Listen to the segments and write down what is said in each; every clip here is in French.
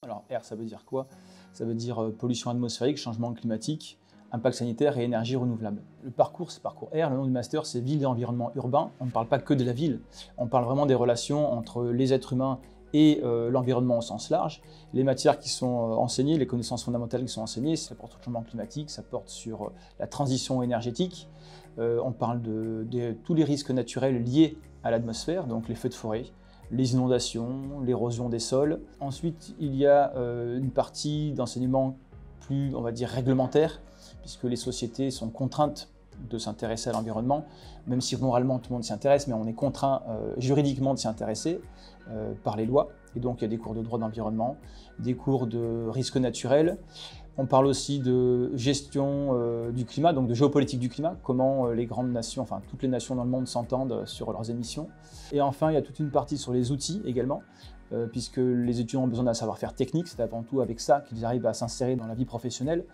Alors R, ça veut dire quoi? Ça veut dire pollution atmosphérique, changement climatique, impact sanitaire et énergie renouvelable. Le parcours, c'est parcours R. Le nom du master, c'est ville et environnement urbain. On ne parle pas que de la ville, on parle vraiment des relations entre les êtres humains et l'environnement au sens large. Les matières qui sont enseignées, les connaissances fondamentales qui sont enseignées, ça porte sur le changement climatique, ça porte sur la transition énergétique. On parle de tous les risques naturels liés à l'atmosphère, donc les feux de forêt, les inondations, l'érosion des sols. Ensuite, il y a une partie d'enseignement plus, on va dire, réglementaire, puisque les sociétés sont contraintes de s'intéresser à l'environnement, même si moralement tout le monde s'y intéresse, mais on est contraint juridiquement de s'y intéresser par les lois. Et donc il y a des cours de droit d'environnement, des cours de risques naturels. On parle aussi de gestion du climat, donc de géopolitique du climat, comment les grandes nations, enfin toutes les nations dans le monde s'entendent sur leurs émissions. Et enfin, il y a toute une partie sur les outils également, puisque les étudiants ont besoin d'un savoir-faire technique, c'est avant tout avec ça qu'ils arrivent à s'insérer dans la vie professionnelle.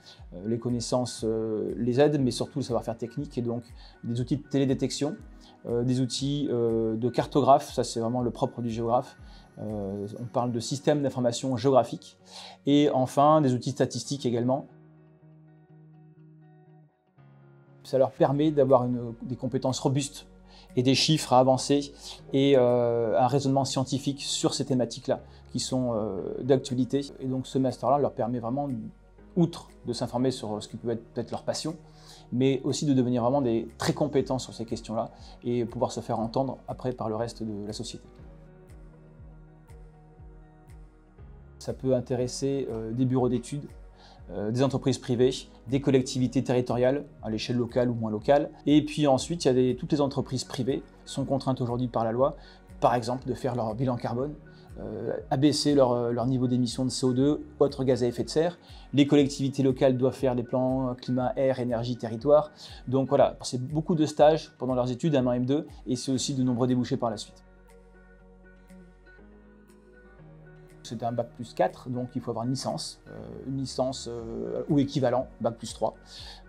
Les connaissances les aident, mais surtout le savoir-faire technique, et donc des outils de télédétection, des outils de cartographe, ça c'est vraiment le propre du géographe. On parle de système d'information géographique, et enfin des outils statistiques également. Ça leur permet d'avoir des compétences robustes et des chiffres à avancer et un raisonnement scientifique sur ces thématiques-là qui sont d'actualité. Et donc ce master-là leur permet vraiment, outre de s'informer sur ce qui peut être peut-être leur passion, mais aussi de devenir vraiment très compétents sur ces questions-là et pouvoir se faire entendre après par le reste de la société. Ça peut intéresser des bureaux d'études, des entreprises privées, des collectivités territoriales à l'échelle locale ou moins locale. Et puis ensuite, il y a toutes les entreprises privées sont contraintes aujourd'hui par la loi, par exemple, de faire leur bilan carbone, abaisser leur niveau d'émission de CO2, autres gaz à effet de serre. Les collectivités locales doivent faire des plans climat, air, énergie, territoire. Donc voilà, c'est beaucoup de stages pendant leurs études, M1, M2, et c'est aussi de nombreux débouchés par la suite. C'est un bac plus 4, donc il faut avoir une licence ou équivalent, bac plus 3.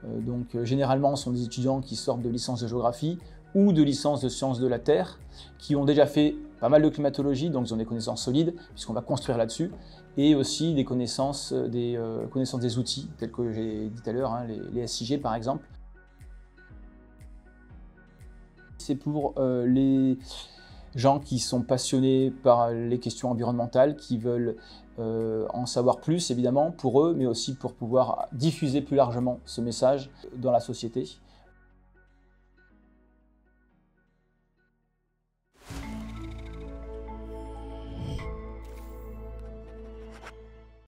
Donc généralement, ce sont des étudiants qui sortent de licence de géographie ou de licence de sciences de la Terre, qui ont déjà fait pas mal de climatologie, donc ils ont des connaissances solides, puisqu'on va construire là-dessus, et aussi des connaissances des outils, tels que j'ai dit tout à l'heure, hein, les SIG par exemple. C'est pour les gens qui sont passionnés par les questions environnementales, qui veulent en savoir plus évidemment pour eux, mais aussi pour pouvoir diffuser plus largement ce message dans la société.